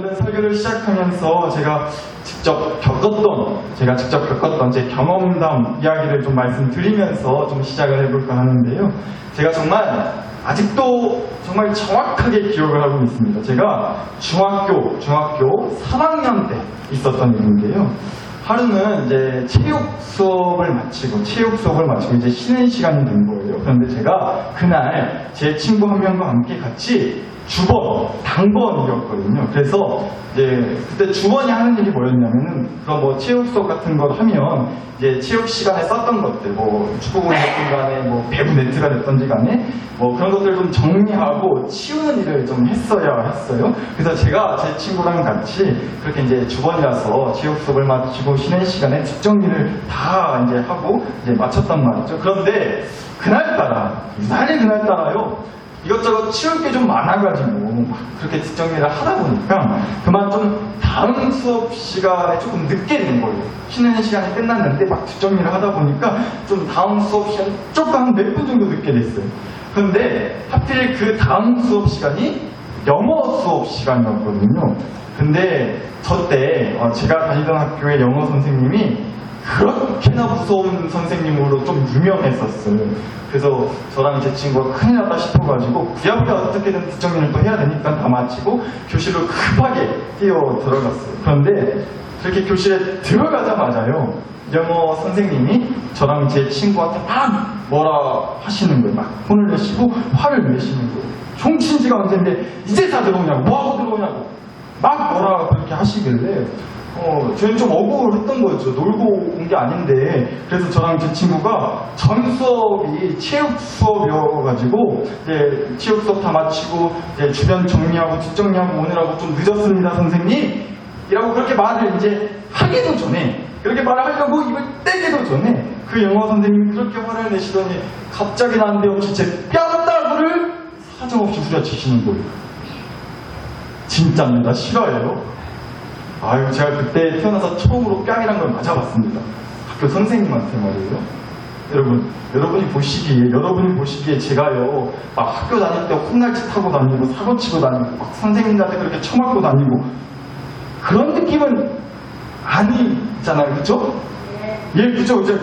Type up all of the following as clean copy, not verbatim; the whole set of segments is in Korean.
오늘은 설교를 시작하면서 제가 직접 겪었던 제 경험담 이야기를 좀 말씀드리면서 좀 시작을 해볼까 하는데요. 제가 정말 아직도 정말 정확하게 기억을 하고 있습니다. 제가 중학교 3학년 때 있었던 일인데요. 하루는 이제 체육 수업을 마치고 이제 쉬는 시간이 된 거예요. 그런데 제가 그날 제 친구 한 명과 함께 같이 당번이었거든요. 그래서 이제 그때 주번이 하는 일이 뭐였냐면은 그런 뭐 체육 수업 같은 걸 하면 이제 체육 시간에 썼던 것들, 뭐 축구공이 됐든 간에 뭐 배구 네트가 됐든지 간에 뭐 그런 것들 좀 정리하고 치우는 일을 좀 했어요. 그래서 제가 제 친구랑 같이 그렇게 이제 주번이라서 체육 수업을 마치고 쉬는 시간에 뒷정리를 다 이제 하고 이제 마쳤단 말이죠. 그런데 그날따라요. 이것저것 치울 게 좀 많아가지고 막 그렇게 뒷정리를 하다 보니까 그만 좀 다음 수업 시간에 조금 늦게 된 거예요. 쉬는 시간이 끝났는데 막 뒷정리를 하다 보니까 좀 다음 수업 시간 조금 한 몇 분 정도 늦게 됐어요. 그런데 하필 그 다음 수업 시간이 영어 수업 시간이었거든요. 근데 저 때 제가 다니던 학교의 영어 선생님이 그렇게나 무서운 선생님으로 좀 유명했었어요. 그래서 저랑 제 친구가 큰일 났다 싶어가지고 부랴부랴 어떻게든 뒷정리를 또 해야 되니까 다 마치고 교실로 급하게 뛰어 들어갔어요. 그런데 그렇게 교실에 들어가자마자요, 영어 선생님이 저랑 제 친구한테 막 뭐라 하시는 거예요. 막 혼을 내시고 화를 내시는 거예요. 종친지가 언젠데 이제 다 들어오냐고, 뭐하고 들어오냐고 막 뭐라 그렇게 하시길래 저희는 좀 억울했던 거죠. 놀고 온 게 아닌데. 그래서 저랑 제 친구가 전 수업이 체육 수업이어가지고 이제 체육 수업 다 마치고 이제 주변 정리하고 뒷정리하고 오느라고 좀 늦었습니다, 선생님. 이라고 그렇게 말을 이제 하기도 전에, 그렇게 말을 하려고 입을 떼기도 전에 그 영어 선생님이 그렇게 화를 내시더니 갑자기 난데없이 제 뺨따구를 사정없이 후려치시는 거예요. 진짜입니다. 실화예요. 아유, 제가 그때 태어나서 처음으로 뺨이란 걸 맞아봤습니다. 학교 선생님한테 말이에요. 여러분이 보시기에 제가요, 막 학교 다닐 때 혼날 짓 하고 다니고 사고 치고 다니고 막 선생님들한테 그렇게 처맞고 다니고 그런 느낌은 아니잖아요. 그쵸? 예, 그쵸. 이제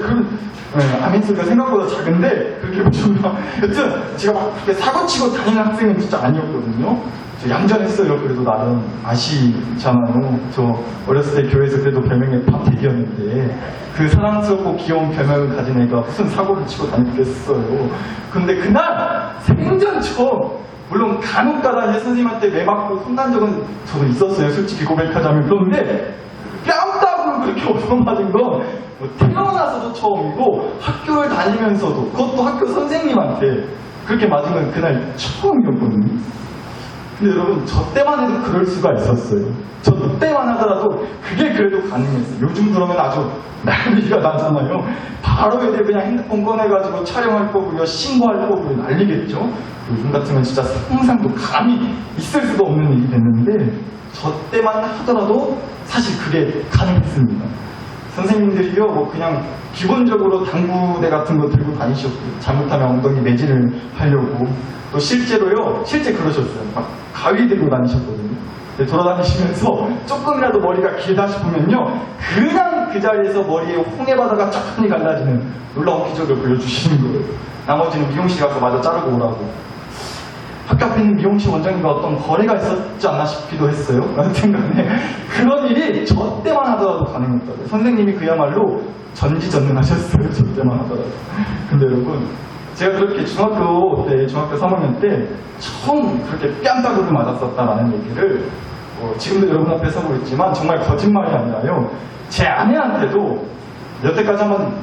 아멘 소리가 생각보다 작은데 그렇게 보시면 여튼 제가 막 그렇게 사고 치고 다니는 학생은 진짜 아니었거든요. 저 얌전했어요. 그래도 나름 아시잖아요. 저 어렸을 때 교회에서 그래도 별명이 파택이었는데 그 사랑스럽고 귀여운 별명을 가진 애가 무슨 사고를 치고 다녔겠어요. 근데 그날 생전 처음, 물론 간혹가다 선생님한테 매맞고 혼난 적은 저도 있었어요. 솔직히 고백하자면. 그런데 뺨따구를 그렇게 얻어맞은 건 태어나서도 처음이고 학교를 다니면서도, 그것도 학교 선생님한테 그렇게 맞은 건 그날 처음이었거든요. 근데 여러분, 저 때만 해도 그럴 수가 있었어요. 저 때만 하더라도 그게 그래도 가능했어요. 요즘 그러면 아주 난리가 나잖아요. 바로 애들 그냥 핸드폰 꺼내가지고 촬영할 거고요, 신고할 거고요, 난리겠죠. 요즘 같으면 진짜 상상도 감이 있을 수도 없는 일이 됐는데 저 때만 하더라도 사실 그게 가능했습니다. 선생님들이요, 뭐 그냥 기본적으로 당구대 같은 거 들고 다니셨고, 잘못하면 엉덩이 매질을 하려고, 또 실제 그러셨어요. 막 가위 들고 다니셨거든요. 돌아다니시면서 조금이라도 머리가 길다 싶으면요, 그냥 그 자리에서 머리에 홍해바다가 쫙 갈라지는 놀라운 기적을 보여주시는 거예요. 나머지는 미용실 가서 마저 자르고 오라고. 학교 앞에 있는 미용실 원장님과 어떤 거래가 있었지 않나 싶기도 했어요. 아무튼 간에 그런 일이 저 때만 하더라도 가능했다고요. 선생님이 그야말로 전지전능하셨어요. 저 때만 하더라도. 근데 여러분, 제가 그렇게 중학교 3학년 때 처음 그렇게 뺨따구를 맞았었다라는 얘기를 지금도 여러분 앞에 서고 있지만 정말 거짓말이 아니라요, 제 아내한테도 여태까지 한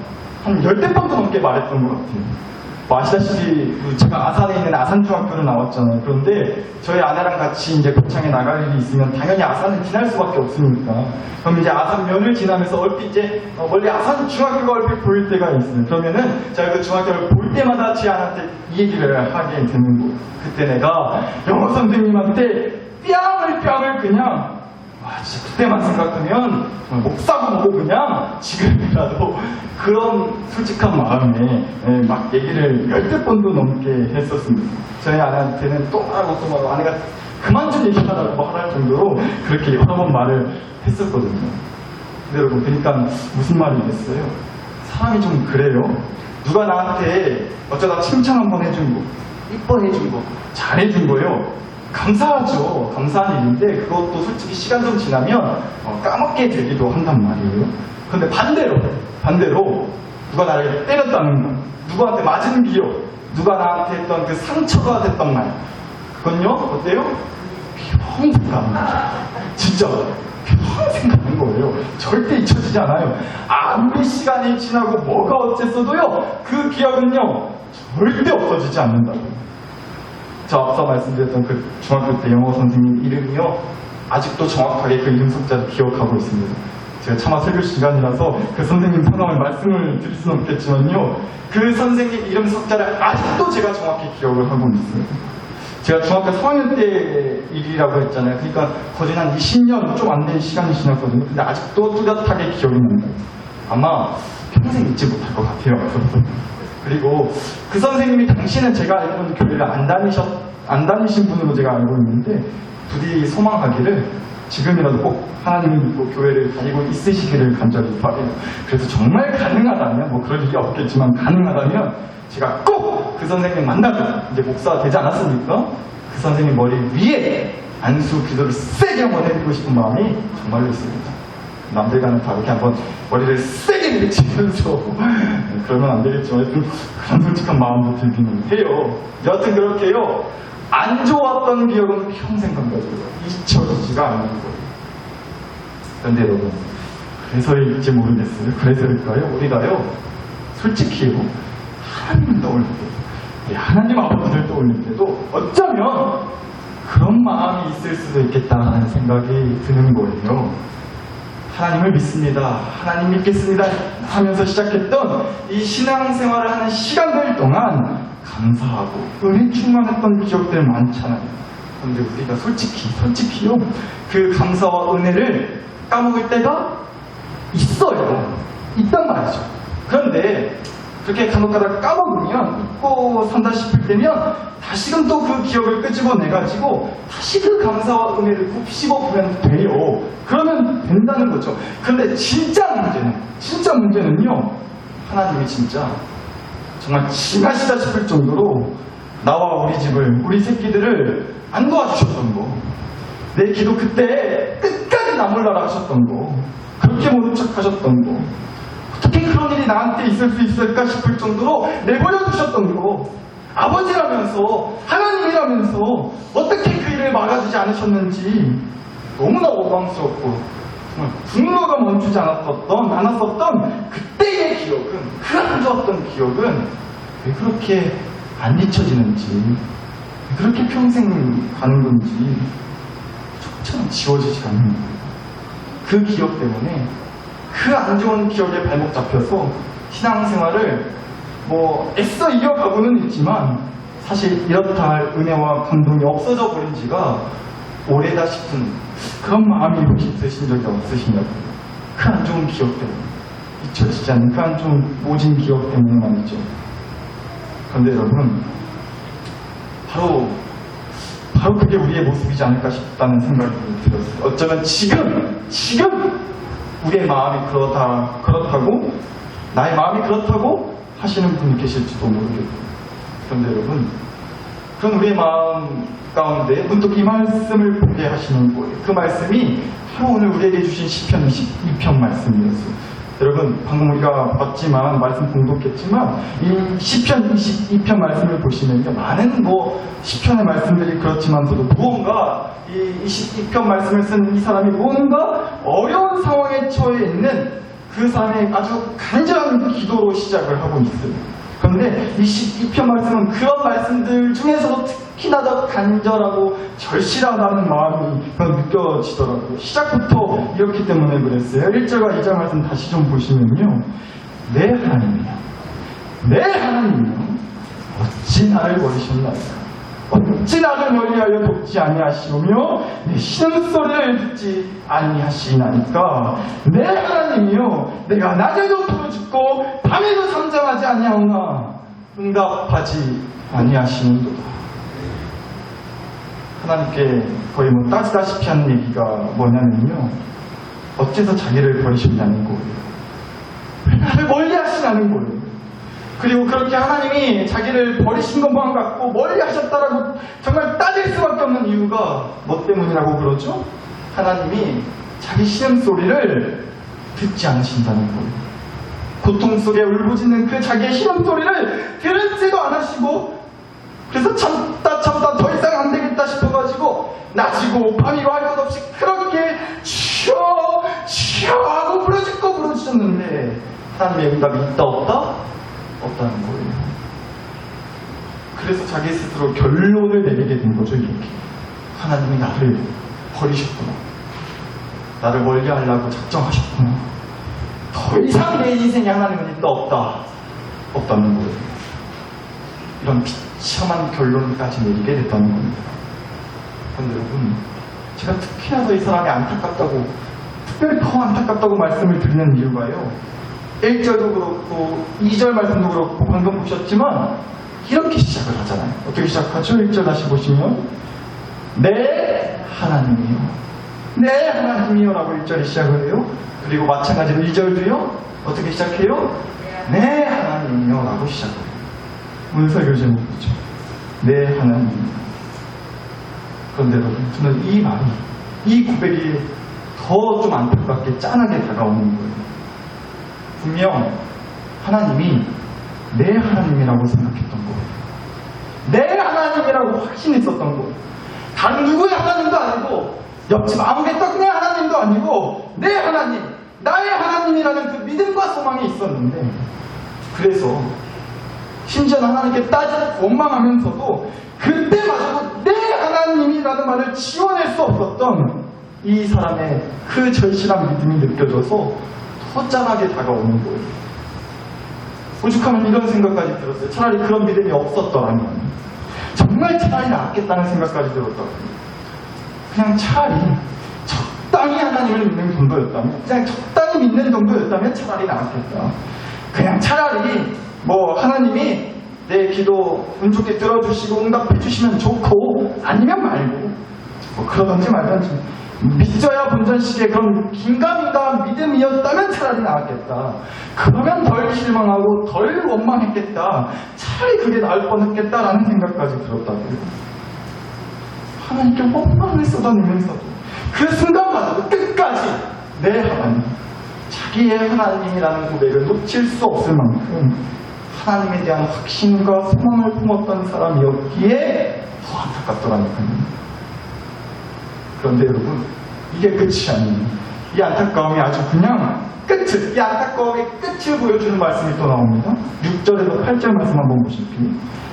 10대번도 넘게 말했던 것 같아요. 뭐 아시다시피 제가 아산에 있는 아산중학교를 나왔잖아요. 그런데 저희 아내랑 같이 이제 고창에 나갈 일이 있으면 당연히 아산을 지날 수밖에 없으니까, 그럼 이제 아산면을 지나면서 얼핏 이제 멀리 아산중학교가 얼핏 보일 때가 있어요. 그러면은 제가 그 중학교를 볼 때마다 제 아내한테 이 얘기를 하게 되는 거예요. 그때 내가 영어 선생님한테 뺨을 그냥, 진짜 그때만 생각하면 목 사고 보고 그냥 지금이라도 그런 솔직한 마음에 막 얘기를 10번도 넘게 했었습니다. 저희 아내한테는 또 말하고 또 말하고, 아내가 그만 좀 얘기하라고 말할 정도로 그렇게 여러 번 말을 했었거든요. 근데 여러분, 그러니까 무슨 말이겠어요? 사람이 좀 그래요. 누가 나한테 어쩌다 칭찬 한번 해준 거, 이뻐해준 거, 잘해준 거요. 감사하죠. 감사한 일인데 그것도 솔직히 시간 좀 지나면 까먹게 되기도 한단 말이에요. 근데 반대로 누가 나를 때렸다는 말, 누구한테 맞은 기억, 누가 나한테 했던 그 상처가 됐던 말, 그건요, 어때요? 평생 가는 거예요. 진짜 평생 가는 거예요. 절대 잊혀지지 않아요. 아무리 시간이 지나고 뭐가 어쨌어도요, 그 기억은요 절대 없어지지 않는다고. 저 앞서 말씀드렸던 그 중학교 때 영어 선생님 이름이요, 아직도 정확하게 그 이름 석자를 기억하고 있습니다. 제가 차마 설교 시간이라서 그 선생님 성함을 말씀을 드릴 수는 없겠지만요, 그 선생님 이름 석자를 아직도 제가 정확히 기억을 하고 있어요. 제가 중학교 3학년 때 일이라고 했잖아요. 그러니까 거진 한 20년 좀 안 된 시간이 지났거든요. 근데 아직도 뚜렷하게 기억이 납니다. 아마 평생 잊지 못할 것 같아요. 그리고 그 선생님이 당시는 제가 알고 있는 교회를 안 다니신 분으로 제가 알고 있는데, 부디 소망하기를 지금이라도 꼭 하나님을 믿고 교회를 다니고 있으시기를 간절히 바라요. 그래서 정말 가능하다면, 뭐 그럴 일이 없겠지만 가능하다면 제가 꼭 그 선생님 만나서, 이제 목사가 되지 않았습니까? 그 선생님 머리 위에 안수 기도를 세게 한번 해드리고 싶은 마음이 정말로 있습니다. 남들과는 다르게 한번 머리를 세게 밀치면서 그러면 안 되겠지만 그런 솔직한 마음도 들기는 해요. 여하튼 그렇게요, 안 좋았던 기억은 평생 간다고요. 잊혀지지가 않는 거예요. 그런데 여러분, 그래서일지 모르겠어요. 그래서일까요? 우리가요, 솔직히요, 하나님을 떠올릴 때, 하나님 아버지를 떠올릴 때도 어쩌면 그런 마음이 있을 수도 있겠다는 생각이 드는 거예요. 하나님을 믿습니다, 하나님 믿겠습니다 하면서 시작했던 이 신앙생활을 하는 시간들 동안 감사하고 은혜 충만했던 기억들 많잖아요. 그런데 우리가 솔직히요, 그 감사와 은혜를 까먹을 때가 있단 말이죠. 그런데 그렇게 간혹가다 까먹으면, 잊고 산다 싶을 때면 다시금 또 그 기억을 끄집어내가지고 다시 그 감사와 은혜를 곱씹어보면 돼요. 그러면 된다는 거죠. 그런데 진짜 문제는요, 하나님이 진짜 정말 지나시다 싶을 정도로 나와 우리 새끼들을 안 도와주셨던 거, 내 기도 그때 끝까지 나 몰라라 하셨던 거, 그렇게 모른 척 하셨던 거, 어떻게 그런 일이 나한테 있을 수 있을까 싶을 정도로 내버려 두셨던 거, 아버지라면서 하나님이라면서 어떻게 그 일을 막아주지 않으셨는지 너무나 원망스럽고 정말 분노가 멈추지 않았었던 그때의 기억은, 그 안 좋았던 기억은 왜 그렇게 안 잊혀지는지, 왜 그렇게 평생 가는 건지 조금처럼 지워지지 않는 거예요. 그 기억 때문에, 그 안 좋은 기억에 발목 잡혀서 신앙생활을 애써 이어가고는 있지만 사실 이렇다 할 은혜와 감동이 없어져 버린 지가 오래다 싶은 그런 마음이 혹시 드신 적이 없으시냐고요. 그 안 좋은 기억 때문에, 잊혀지지 않는 그 안 좋은 모진 기억 때문에 말이죠. 그런데 여러분, 바로 그게 우리의 모습이지 않을까 싶다는 생각이 들었어요. 어쩌면 지금 우리의 마음이 그렇다고, 나의 마음이 그렇다고 하시는 분이 계실지도 모르겠고. 그런데 여러분, 그런 우리의 마음 가운데 문득 이 말씀을 보게 하시는 거예요. 그 말씀이 바로 오늘 우리에게 주신 시편 22편 말씀이었어요. 여러분, 방금 우리가 봤지만, 말씀 공독했지만, 이 시편 22편 말씀을 보시면요, 많은 시편의 말씀들이 그렇지만서도 무언가 이 22편 말씀을 쓴 이 사람이 무언가 어려운 상황에 처해 있는 그 사람의 아주 간절한 기도로 시작을 하고 있어요. 그런데 이 22편 말씀은 그런 말씀들 중에서도 특히나 더 간절하고 절실하다는 마음이 느껴지더라고요. 시작부터 이렇기 때문에 그랬어요. 1절과 2절 말씀 다시 좀 보시면요, 내 하나님이요, 어찌 나를 버리셨나이까? 어찌 나를 멀리하여 돕지 아니하시오며 내 신음소리를 듣지 아니하시나이까? 내 하나님이요, 내가 낮에도 부르짖고 밤에도 잠잠하지 아니하오나 응답하지 아니하시는도다. 하나님께 거의 뭐 따지다시피 하는 얘기가 뭐냐면요. 어째서 자기를 버리셨냐는 거예요. 왜 나를 멀리 하시냐는 거예요. 그리고 그렇게 하나님이 자기를 버리신 것만 같고 멀리 하셨다라고 정말 따질 수밖에 없는 이유가 뭐 때문이라고 그러죠? 하나님이 자기 신음소리를 듣지 않으신다는 거예요. 고통 속에 울부짖는 그 자기의 신음소리를 들지도 않으시고, 그래서 참다 더 이상 안 되겠다 싶어가지고 낮이고 밤이고 할 것 없이 그렇게 쉬어 하고 부르짖었는데 하나님의 응답이 있다 없다? 없다는 거예요. 그래서 자기 스스로 결론을 내리게 된 거죠. 이렇게 하나님이 나를 버리셨구나, 나를 멀리 하려고 작정하셨구나, 더 이상 내 인생에 하나님은 있다 없다? 없다는 거예요. 이런 비참한 결론까지 내리게 됐다는 겁니다. 그런데 여러분, 제가 특히나 더 이 사람이 안타깝다고, 특별히 더 안타깝다고 말씀을 드리는 이유가요, 1절도 그렇고 2절 말씀도 그렇고 방금 보셨지만 이렇게 시작을 하잖아요. 어떻게 시작하죠? 1절 다시 보시면 내 하나님이요, 내 하나님이요 라고 1절이 시작을 해요. 그리고 마찬가지로 2절도요 어떻게 시작해요? 내 하나님이요 라고 시작을 해요. 오늘 설교 제목이죠. 내 하나님. 그런데 여러분, 저는 이 말이, 이 고백이 더 좀 안타깝게 짠하게 다가오는 거예요. 분명 하나님이 내 하나님이라고 생각했던 거예요. 내 하나님이라고 확신했었던 거예요. 다른 누구의 하나님도 아니고 옆집 아무개 떡네 하나님도 아니고 내 하나님, 나의 하나님이라는 그 믿음과 소망이 있었는데, 그래서 심지어 하나님께 따지고 원망하면서도 그때마저도 내 하나님이라는 말을 지워낼 수 없었던 이 사람의 그 절실한 믿음이 느껴져서 더 짠하게 다가오는 거예요. 오죽하면 이런 생각까지 들었어요. 차라리 그런 믿음이 없었더라면, 정말 차라리 낫겠다는 생각까지 들었다고요. 그냥 차라리 적당히 하나님을 믿는 정도였다면, 그냥 적당히 믿는 정도였다면 차라리 낫겠다. 그냥 차라리 뭐 하나님이 내 기도 운 좋게 들어주시고 응답해 주시면 좋고, 아니면 말고, 뭐 그러든지 말든지, 믿어야 본전식의 그런 긴가민가한 믿음이었다면 차라리 나았겠다. 그러면 덜 실망하고 덜 원망했겠다. 차라리 그게 나을 뻔했겠다라는 생각까지 들었다고요. 하나님께 원망을 쏟아내면서도 그 순간마저도 끝까지 내 하나님, 자기의 하나님이라는 고백을 놓칠 수 없을 만큼 하나님에 대한 확신과 소망을 품었던 사람이었기에 더 안타깝더라니까요. 그런데 여러분, 이게 끝이 아니에요. 이 안타까움이 아주 그냥 이 안타까움의 끝을 보여주는 말씀이 또 나옵니다. 6절에서 8절 말씀 한번 보실게요.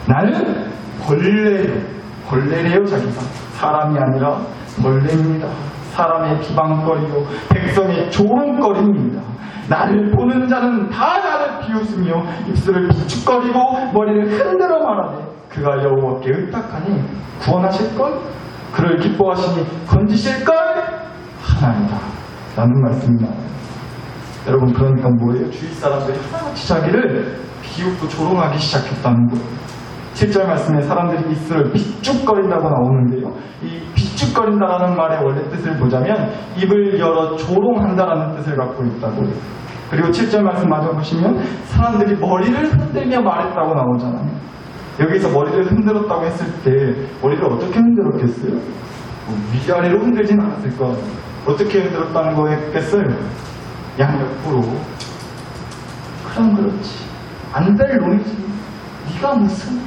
나는 벌레래요. 자기가 사람이 아니라 벌레입니다. 사람의 비방거리요 백성의 조롱거리입니다. 나를 보는 자는 다 나를 비웃으며 입술을 비축거리고 머리를 흔들어 말하되 그가 여호와께 의탁하니 구원하실걸? 그를 기뻐하시니 건지실걸? 하나이다 라는 말씀이 나와요. 여러분, 그러니까 뭐예요? 주위 사람들이 하나같이 자기를 비웃고 조롱하기 시작했다는 거예요. 7절 말씀에 사람들이 입술을 비축거린다고 나오는데요, 이 비축거린다라는 말의 원래 뜻을 보자면 입을 열어 조롱한다라는 뜻을 갖고 있다고요. 그리고 7절 말씀 마저 보시면 사람들이 머리를 흔들며 말했다고 나오잖아요. 여기서 머리를 흔들었다고 했을 때 머리를 어떻게 흔들었겠어요? 위아래로 흔들진 않았을 거예요. 어떻게 흔들었다는 거였겠어요? 양옆으로. 그럼 그렇지, 안 될 놈이지, 네가 무슨,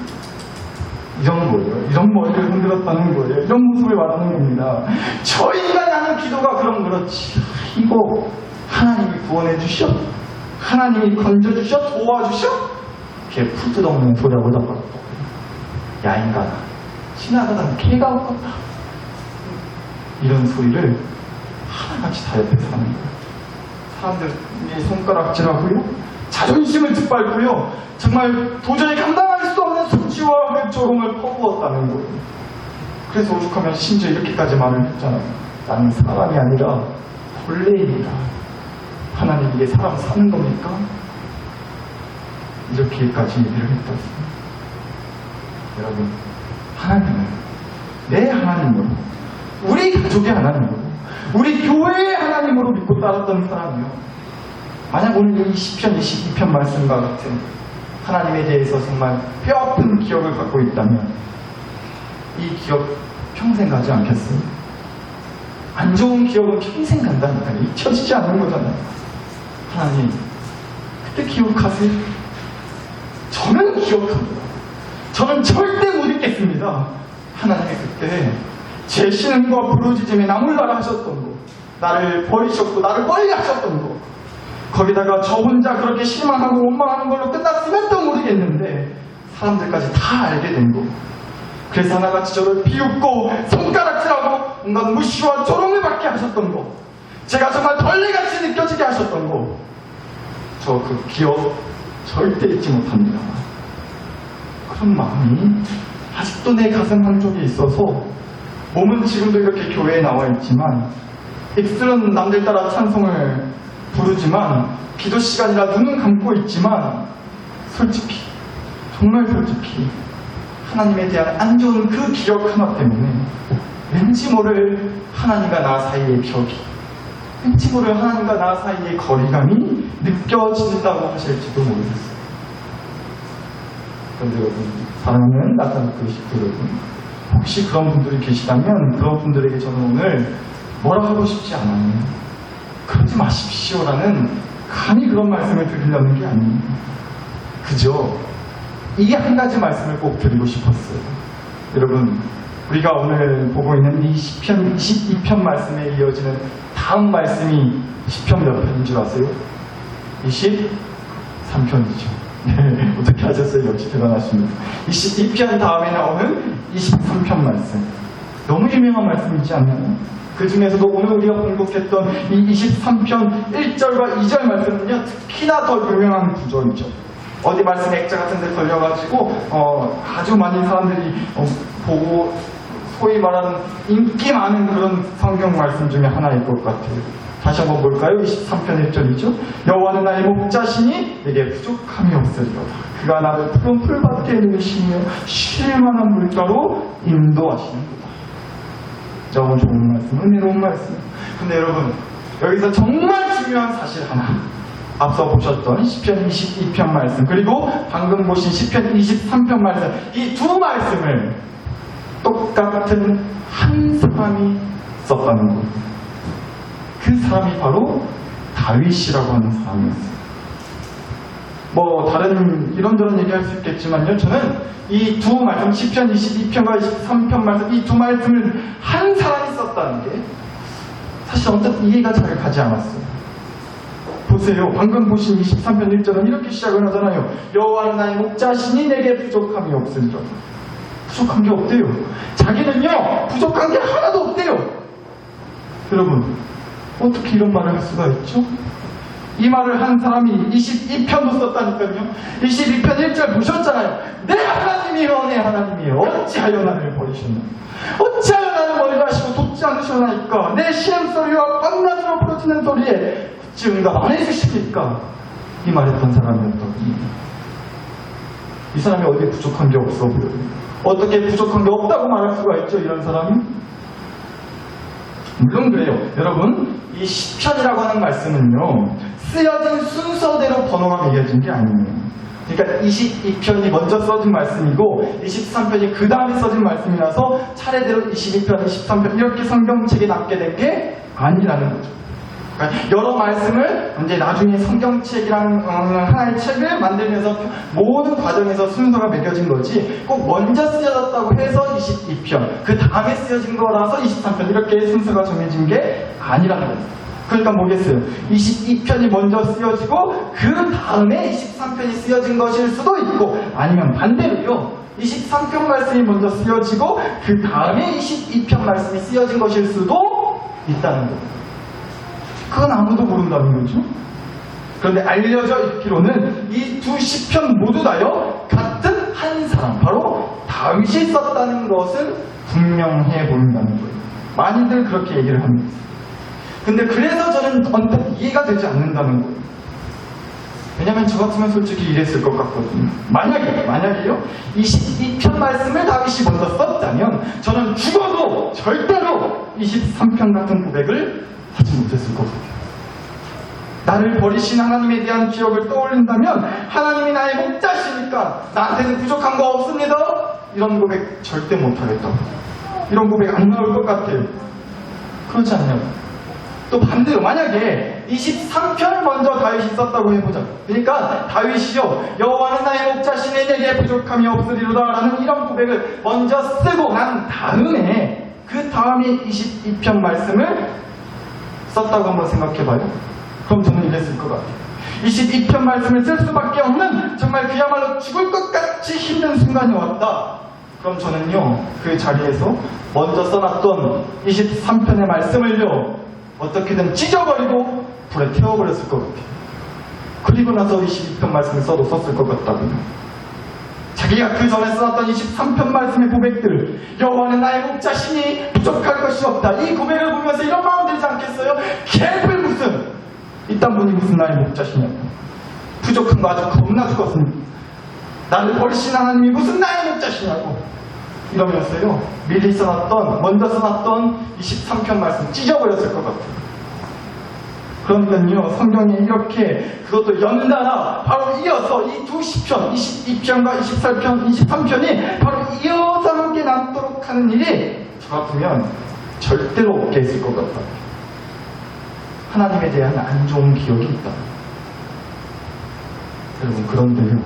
이런 거예요. 이런 머리를 흔들었다는 거예요. 이런 모습을 말하는 겁니다. 저 인간이 하는 기도가 그럼 그렇지, 이거 하나님이 구원해 주셔? 하나님이 건져주셔? 도와주셔? 걔 푸드 없는 소리하고 잡았다. 야 인간아, 지나가던 개가 없겠다. 이런 소리를 하나같이 다 옆에서 하는 거예요. 사람들이 손가락질하고요, 자존심을 짓밟고요, 정말 도저히 감당할 수 없는 수치와 그 조롱을 퍼부었다는 거예요. 그래서 오죽하면 심지어 이렇게까지 말을 했잖아요. 나는 사람이 아니라 벌레입니다. 하나님, 이게 사람 사는 겁니까? 이렇게까지 얘기를 했다고. 여러분, 하나님은 내 하나님으로, 우리 가족의 하나님으로, 우리 교회의 하나님으로 믿고 따랐던 사람이요. 만약 오늘 이 시편 22편 말씀과 같은 하나님에 대해서 정말 뼈아픈 기억을 갖고 있다면 이 기억 평생 가지 않겠어요? 안 좋은 기억은 평생 간다니까요. 잊혀지지 않는 거잖아요. 하나님, 그때 기억하세요? 저는 기억합니다. 저는 절대 못 잊겠습니다. 하나님이 그때 제 신음과 부르짖음에 나몰라라 하셨던 거, 나를 버리셨고 나를 멀리 하셨던 거, 거기다가 저 혼자 그렇게 실망하고 원망하는 걸로 끝났으면 또 모르겠는데 사람들까지 다 알게 된 거, 그래서 하나같이 저를 비웃고 손가락질하고 온갖 무시와 조롱을 받게 하셨던 거, 제가 정말 벌레같이 느껴지게 하셨던 거, 저 그 기억 절대 잊지 못합니다. 그런 마음이 아직도 내 가슴 한쪽에 있어서 몸은 지금도 이렇게 교회에 나와 있지만 입술은 남들 따라 찬송을 부르지만 기도 시간이라 눈은 감고 있지만 솔직히, 정말 솔직히 하나님에 대한 안 좋은 그 기억 하나 때문에 왠지 모를 하나님과 나 사이의 벽이, 왠지 모를 하나님과 나 사이의 거리감이 느껴진다고 하실지도 모르겠어요. 그런데 여러분, 사랑하는 나타나고 싶은 여러분, 혹시 그런 분들이 계시다면 그런 분들에게 저는 오늘 뭐라 하고 싶지 않아요. 그러지 마십시오라는 감히 그런 말씀을 드리려는 게 아니에요. 그저 이 한 가지 말씀을 꼭 드리고 싶었어요. 여러분, 우리가 오늘 보고 있는 이 시편 22편 말씀에 이어지는 다음 말씀이 시편 몇 편인 줄 아세요? 23편이죠. 네, 어떻게 하셨어요? 역시 대단하십니다. 22편 다음에 나오는 23편 말씀. 너무 유명한 말씀이지 않나요? 그 중에서도 오늘 우리가 공독했던 이 23편 1절과 2절 말씀은요, 특히나 더 유명한 구절이죠. 어디 말씀 액자 같은 데 걸려가지고 아주 많은 사람들이 보고 소위 말하는 인기 많은 그런 성경 말씀 중에 하나일 것 같아요. 다시 한번 볼까요? 23편 1절이죠. 여호와는 나의 목자시니 내게 부족함이 없으리로다. 그가 나를 푸른 풀밭에 누이시며 쉴 만한 물가로 인도하시는구나. 너무 좋은 말씀, 은혜로운 말씀. 근데 여러분, 여기서 정말 중요한 사실 하나, 앞서 보셨던 시편 22편 말씀, 그리고 방금 보신 시편 23편 말씀, 이 두 말씀을 똑같은 한 사람이 썼다는 거예요. 그 사람이 바로 다윗이라고 하는 사람이었어요. 뭐 다른 이런저런 얘기할 수 있겠지만요, 저는 이 두 말씀, 시편 22편과 23편 말씀, 이 두 말씀을 한 사람이 썼다는 게 사실 언뜻 이해가 잘 가지 않았어요. 보세요. 방금 보신 23편 1절은 이렇게 시작을 하잖아요. 여호와는 나의 목자시니 내게 부족함이 없으리라. 부족한 게 없대요. 자기는요, 부족한 게 하나도 없대요. 여러분, 어떻게 이런 말을 할 수가 있죠? 이 말을 한 사람이 22편도 썼다니까요. 22편 1절 보셨잖아요. 내 하나님이여, 내 하나님이여, 어찌하여 나를 버리셨나? 어찌하여 나를 멀리 하시고 돕지 않으셨나이까? 내 신음소리와 빵나무로 부러지는 소리에 어찌 응답 안 해주십니까? 이 말했던 사람이었거든요. 이 사람이 어디에 부족한 게 없어 보여요. 어떻게 부족한 게 없다고 말할 수가 있죠, 이런 사람이? 물론 그래요. 여러분, 이 시편이라고 하는 말씀은요, 쓰여진 순서대로 번호가 매겨진 게 아니에요. 그러니까 22편이 먼저 써진 말씀이고 23편이 그 다음에 써진 말씀이라서 차례대로 22편, 23편 이렇게 성경책에 남게 된 게 아니라는 거죠. 그러니까 여러 말씀을 이제 나중에 성경책이랑 하나의 책을 만들면서 모든 과정에서 순서가 매겨진 거지, 꼭 먼저 쓰여졌다고 해서 22편, 그 다음에 쓰여진 거라서 23편 이렇게 순서가 정해진 게 아니라는 거예요. 그러니까 뭐겠어요? 22편이 먼저 쓰여지고 그 다음에 23편이 쓰여진 것일 수도 있고, 아니면 반대로요, 23편 말씀이 먼저 쓰여지고 그 다음에 22편 말씀이 쓰여진 것일 수도 있다는 거예요. 그건 아무도 모른다는 거죠. 그런데 알려져 있기로는 이 두 시편 모두 다요, 같은 한 사람, 바로 다윗이 썼다는 것은 분명해 보인다는 거예요. 많이들 그렇게 얘기를 합니다. 근데 그래서 저는 언뜻 이해가 되지 않는다는 거예요. 왜냐면 저 같으면 솔직히 이랬을 것 같거든요. 만약에요, 22편 말씀을 다윗이 먼저 썼다면 저는 죽어도 절대로 23편 같은 고백을 하지 못했을 것 같아요. 나를 버리신 하나님에 대한 기억을 떠올린다면 하나님이 나의 목자시니까 나한테는 부족한 거 없습니다. 이런 고백 절대 못하겠다. 이런 고백 안 나올 것 같아요. 그렇지 않냐고. 또 반대로 만약에 23편을 먼저 다윗이 썼다고 해보자. 그러니까 다윗이요, 여호와는 나의 목자시니 내게 부족함이 없으리로다 라는 이런 고백을 먼저 쓰고 난 다음에 그 다음에 22편 말씀을 썼다고 한번 생각해봐요. 그럼 저는 이랬을 것 같아요. 22편 말씀을 쓸 수밖에 없는 정말 그야말로 죽을 것 같이 힘든 순간이 왔다. 그럼 저는요, 그 자리에서 먼저 써놨던 23편의 말씀을요, 어떻게든 찢어버리고 불에 태워버렸을 것 같아요. 그리고 나서 22편 말씀을 써도 썼을 것 같다고요. 자기가 그 전에 써놨던 23편 말씀의 고백들, 여호와는 나의 목자시니 부족할 것이 없다. 이 고백을 보면서 이런 마음 들지 않겠어요? 개뿔 무슨, 이딴 분이 무슨 나의 목자시냐고. 부족한 거 아주 겁나 죽었습니다. 나를 버리신 하나님이 무슨 나의 목자시냐고. 이러면서요, 미리 써놨던, 먼저 써놨던 23편 말씀 찢어버렸을 것 같아요. 그러니까요, 성경에 이렇게 그것도 연달아 바로 이어서 이 두 시편, 22편과 23편이 바로 이어서 함께 남도록 하는 일이 저 같으면 절대로 없게 있을 것 같아요. 하나님에 대한 안 좋은 기억이 있다. 여러분, 그런데요,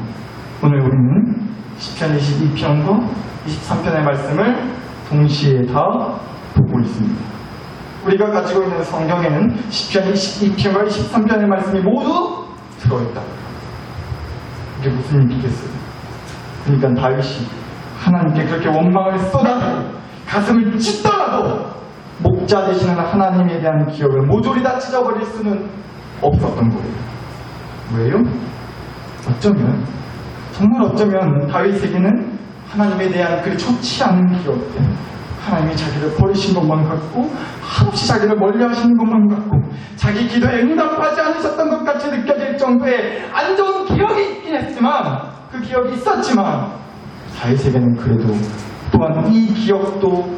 오늘 우리는 시편 22편과 23편의 말씀을 동시에 다 보고 있습니다. 우리가 가지고 있는 성경에는 시편 22편과 23편의 말씀이 모두 들어있다. 이게 무슨 얘기겠어요? 그러니까 다윗이 하나님께 그렇게 원망을 쏟아도 가슴을 찢더라도 목자 되시는 하나님에 대한 기억을 모조리 다 찢어버릴 수는 없었던 거예요. 왜요? 어쩌면, 정말 어쩌면 다윗에게는 하나님에 대한 그 좋지 않은 기억들, 하나님이 자기를 버리신 것만 같고 한없이 자기를 멀리하시는 것만 같고 자기 기도에 응답하지 않으셨던 것 같이 느껴질 정도의 안 좋은 기억이 있긴 했지만, 그 기억이 있었지만 다윗에게는 그래도 또한 이 기억도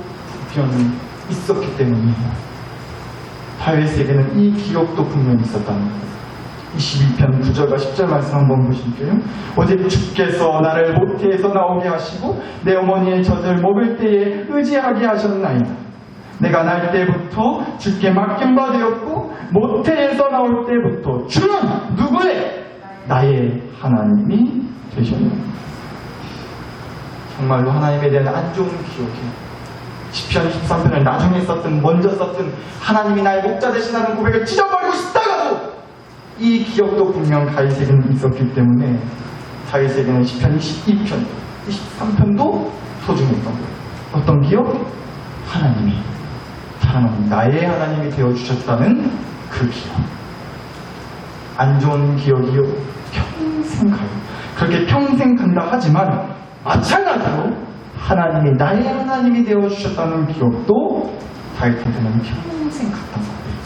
분명히 있었기 때문에 다윗에게는 이 기억도 분명히 있었다는 거예요. 22편 9절과 10절 말씀 한번 보실게요. 오직 주께서 나를 모태에서 나오게 하시고 내 어머니의 젖을 먹을 때에 의지하게 하셨나이다. 내가 날 때부터 주께 맡긴 바 되었고 모태에서 나올 때부터 주는 누구의? 나의 하나님이 되셨나이다. 정말로 하나님에 대한 안 좋은 기억이, 시편 23편을 나중에 썼든 먼저 썼든 하나님이 나의 목자 되시다는 고백을 찢어버리고 싶다가도 이 기억도 분명 다윗에게는 있었기 때문에 다윗에게는 시편 22편, 23편도 소중했던 거예요. 어떤 기억? 하나님이 사랑하는 나의 하나님이 되어주셨다는 그 기억. 안 좋은 기억이요, 평생 가요. 그렇게 평생 간다 하지만 마찬가지로 하나님이 나의 하나님이 되어주셨다는 기억도 다윗한테는 평생 갔던 거예요.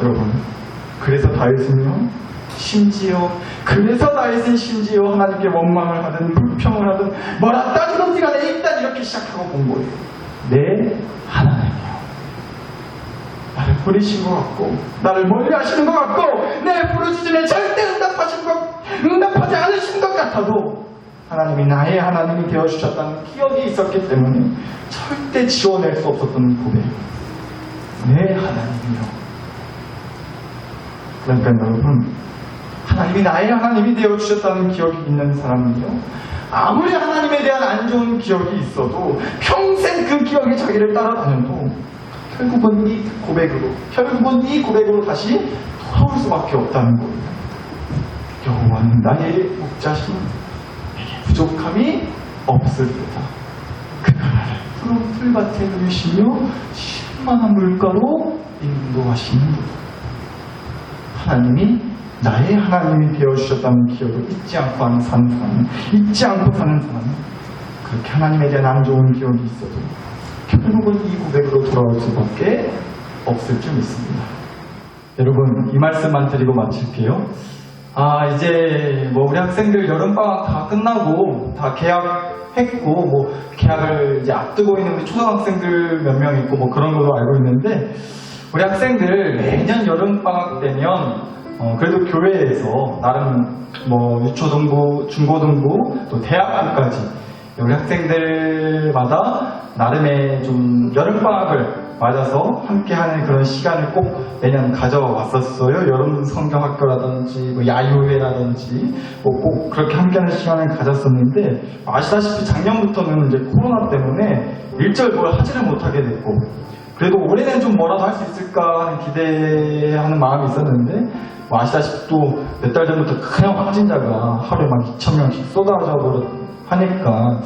여러분, 그래서 다윗은 심지어 하나님께 원망을 하든 불평을 하든 뭐라 따지든지 간에 일단 이렇게 시작하고 본 거예요. 내 하나님이요, 나를 버리신 것 같고 나를 멀리하시는 것 같고 내 부르짖음에 절대 응답하지 않으신 것 같아도 하나님이 나의 하나님이 되어주셨다는 기억이 있었기 때문에 절대 지워낼 수 없었던 고백. 내 하나님이요. 그러니까 여러분, 하나님이 나의 하나님이 되어주셨다는 기억이 있는 사람은요, 아무리 하나님에 대한 안 좋은 기억이 있어도 평생 그 기억이 자기를 따라다녀도 결국은 이 고백으로 다시 돌아올 수밖에 없다는 거예요. 여호와는 나의 목자시니 내게 부족함이 없으리로다. 그가 나를 푸른 풀밭에 누이시며 쉴만한 물가로 인도하시는도다. 하나님이 나의 하나님이 되어주셨다는 기억을 잊지 않고 사는 사람은 그렇게 하나님에 대한 안 좋은 기억이 있어도 결국은 이 고백으로 돌아올 수밖에 없을 줄 믿습니다. 여러분, 이 말씀만 드리고 마칠게요. 이제 뭐 우리 학생들 여름방학 다 끝나고 다 개학했고 뭐 개학을 이제 앞두고 있는 우리 초등학생들 몇 명 있고 뭐 그런 걸로 알고 있는데, 우리 학생들 매년 여름방학 되면 그래도 교회에서 나름 뭐 유초등부, 중고등부, 또 대학교까지 우리 학생들마다 나름의 좀 여름방학을 맞아서 함께하는 그런 시간을 꼭 매년 가져왔었어요. 여름 성경학교라든지 뭐 야유회라든지 뭐 꼭 그렇게 함께하는 시간을 가졌었는데, 아시다시피 작년부터는 이제 코로나 때문에 일절 뭘 하지를 못하게 됐고, 그래도 올해는 좀 뭐라도 할 수 있을까 하는 기대하는 마음이 있었는데, 뭐 아시다시피 또 몇 달 전부터 그냥 확진자가 하루에 막 2,000명씩 쏟아져 하니까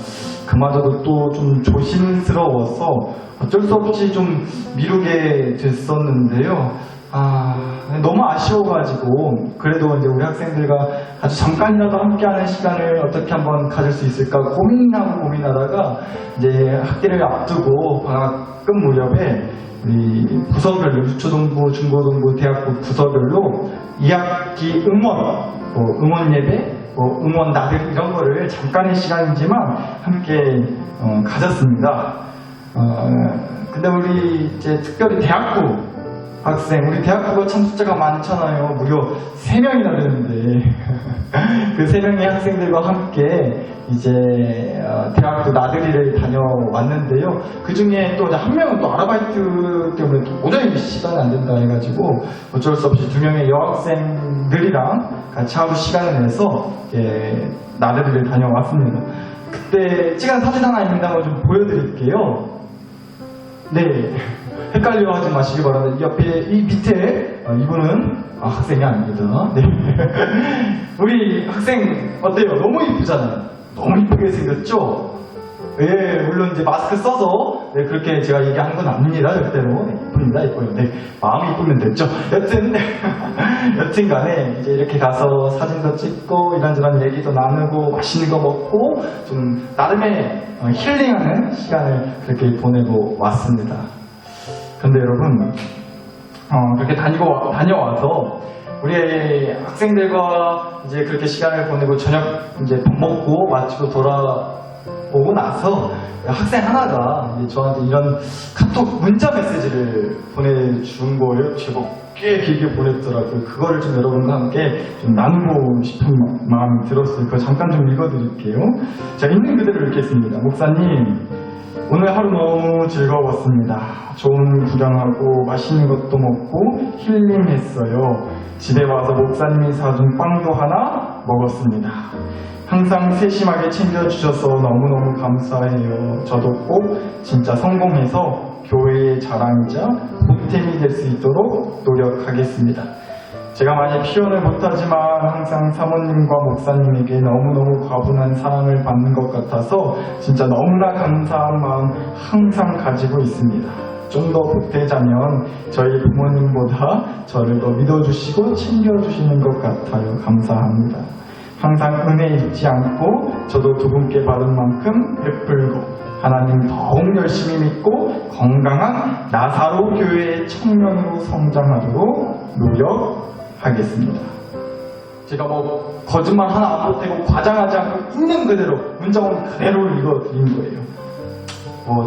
그마저도 또 좀 조심스러워서 어쩔 수 없이 좀 미루게 됐었는데요. 너무 아쉬워가지고, 그래도 이제 우리 학생들과 아주 잠깐이라도 함께하는 시간을 어떻게 한번 가질 수 있을까 고민하다가 이제 학기를 앞두고 방학 끝 무렵에 우리 부서별로 유초등부, 중고등부, 대학부 부서별로 2학기 응원 예배, 응원 나들 이런 거를 잠깐의 시간이지만 함께 가졌습니다. 근데 우리 이제 특별히 대학부 학생, 우리 대학부가 참 숫자가 많잖아요. 무려 3명이나 되는데 그 3명의 학생들과 함께 이제 대학부 나들이를 다녀왔는데요. 그 중에 또 한 명은 또 아르바이트 때문에 또 도저히 시간이 안 된다 해가지고 어쩔 수 없이 2명의 여학생들이랑 같이 하루 시간을 내서 나들이를 다녀왔습니다. 그때 찍은 사진 하나 있는데 한번 좀 보여드릴게요. 네, 헷갈려 하지 마시기 바랍니다. 이 옆에, 이 밑에 이분은 학생이 아닙니다. 네. 우리 학생 어때요? 너무 이쁘잖아요. 너무 이쁘게 생겼죠? 네, 물론 이제 마스크 써서 그렇게 제가 얘기한 건 아닙니다. 절대로. 네, 이쁩니다. 이뻐요. 네, 마음이 이쁘면 됐죠. 여튼간에 이제 이렇게 가서 사진도 찍고 이런저런 얘기도 나누고 맛있는 거 먹고 좀 나름의 힐링하는 시간을 그렇게 보내고 왔습니다. 근데 여러분, 그렇게 다녀와서 우리 학생들과 이제 그렇게 시간을 보내고 저녁 이제 밥 먹고 마치고 돌아오고 나서 학생 하나가 이제 저한테 이런 카톡 문자 메시지를 보내준 거예요. 제법 꽤 길게 보냈더라고요. 그거를 좀 여러분과 함께 좀 나누고 싶은 마음이 들었어요. 그거 잠깐 좀 읽어드릴게요. 자, 있는 그대로 읽겠습니다. 목사님, 오늘 하루 너무 즐거웠습니다. 좋은 구경하고 맛있는 것도 먹고 힐링했어요. 집에 와서 목사님이 사준 빵도 하나 먹었습니다. 항상 세심하게 챙겨주셔서 너무너무 감사해요. 저도 꼭 진짜 성공해서 교회의 자랑이자 보탬이 될 수 있도록 노력하겠습니다. 제가 많이 표현을 못하지만 항상 사모님과 목사님에게 너무너무 과분한 사랑을 받는 것 같아서 진짜 너무나 감사한 마음 항상 가지고 있습니다. 좀 더 보태자면 저희 부모님보다 저를 더 믿어주시고 챙겨주시는 것 같아요. 감사합니다. 항상 은혜 잊지 않고 저도 두 분께 받은 만큼 베풀고 하나님 더욱 열심히 믿고 건강한 나사로 교회의 청년으로 성장하도록 노력하겠습니다. 제가 뭐 거짓말 하나 안 보태고 과장하지 않고 있는 그대로 문자원 그대로 읽어드린 거예요.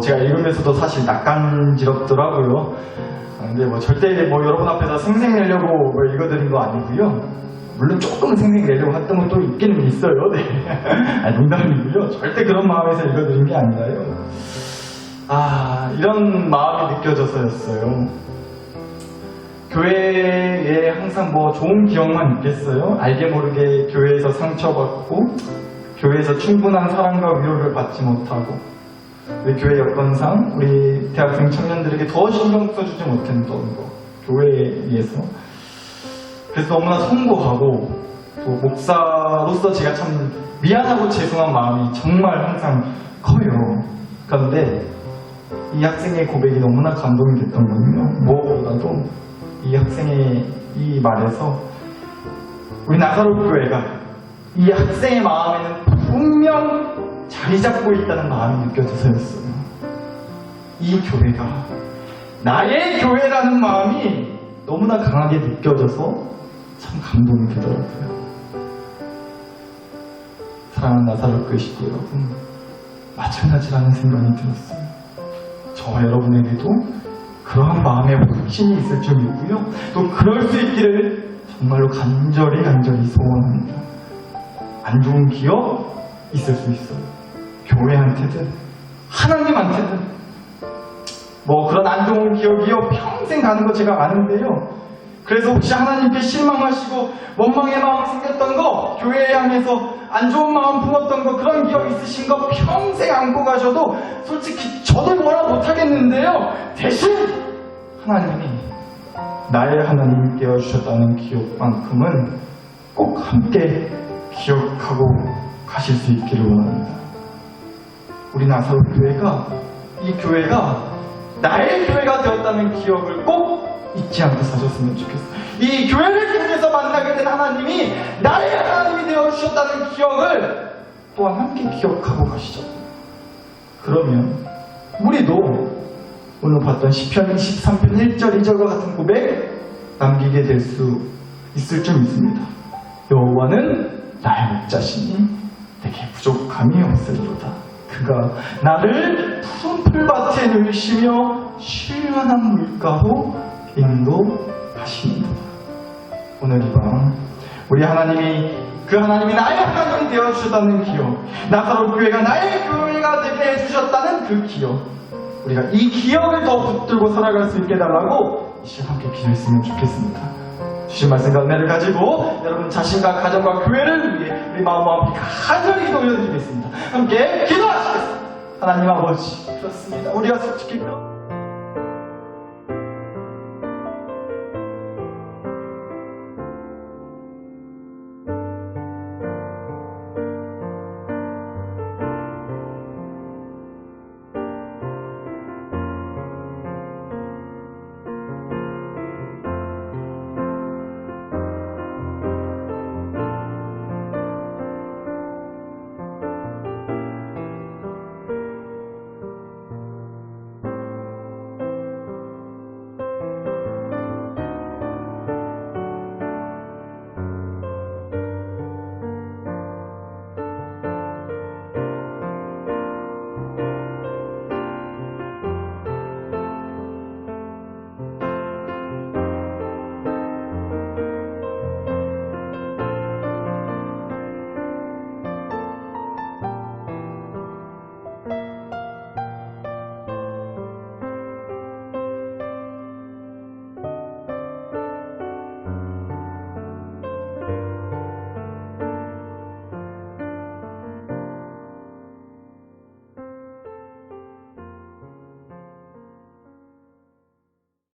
제가 읽으면서도 사실 낯간지럽더라고요. 근데 뭐 절대 뭐 여러분 앞에서 생색내려고 뭐 읽어드린 거 아니고요. 물론 조금은 생색내려고 했던 것도 있기는 있어요. 네. 농담이고요. 절대 그런 마음에서 읽어드린 게 아니라요. 이런 마음이 느껴져서였어요. 교회에 항상 뭐 좋은 기억만 있겠어요? 알게 모르게 교회에서 상처받고 교회에서 충분한 사랑과 위로를 받지 못하고 우리 교회 여건상 우리 대학생 청년들에게 더 신경 써주지 못했던 거, 교회에서. 그래서 너무나 송구하고 또 목사로서 제가 참 미안하고 죄송한 마음이 정말 항상 커요. 그런데 이 학생의 고백이 너무나 감동이 됐던 건요, 무엇보다도 이 학생의 이 말에서 우리 나사로 교회가 이 학생의 마음에는 분명 자리 잡고 있다는 마음이 느껴져서였어요. 이 교회가 나의 교회라는 마음이 너무나 강하게 느껴져서 참 감동이 되더라고요. 사랑하는 나사로교회 식구 여러분, 마찬가지라는 생각이 들었어요. 저와 여러분에게도 그러한 마음의 확신이 있을 줄 믿고요. 또 그럴 수 있기를 정말로 간절히 소원합니다. 안 좋은 기억 있을 수 있어요. 교회한테든 하나님한테든 뭐 그런 안 좋은 기억이요 평생 가는 거 제가 아는데요. 그래서 혹시 하나님께 실망하시고 원망의 마음 생겼던 거, 교회에 향해서 안 좋은 마음 품었던 거, 그런 기억 있으신 거 평생 안고 가셔도 솔직히 저도 뭐라 못하겠는데요. 대신 하나님이 나의 하나님 되어주셨다는 기억만큼은 꼭 함께 기억하고 가실 수 있기를 원합니다. 우리 나사로 교회가, 이 교회가 나의 교회가 되었다는 기억을 꼭 잊지 않고 사셨으면 좋겠어요. 이 교회를 통해서 만나게 된 하나님이 나의 하나님이 되어주셨다는 기억을 또한 함께 기억하고 가시죠. 그러면 우리도 오늘 봤던 시편 23편 1절 2절과 같은 고백 남기게 될 수 있을 줄 믿습니다. 여호와는 나의 목자시니 내게 부족함이 없으리로다. 그가 나를 푸른 풀밭에 누이시며 시원한 물가로 인도하시는도다. 오늘 이 밤 우리 하나님이, 그 하나님이 나의 하나님이 되어주셨다는 기억, 나사로 교회가 나의 교회가 되게 해주셨다는 그 기억, 우리가 이 기억을 더 붙들고 살아갈 수 있게 해달라고 이 시간 함께 기도했으면 좋겠습니다. 주신 말씀과 은혜를 가지고 여러분 자신과 가정과 교회를 위해 우리 마음과 함께 간절히 기도 올려드리겠습니다. 함께 기도하시겠습니다. 하나님 아버지, 그렇습니다. 우리가 솔직히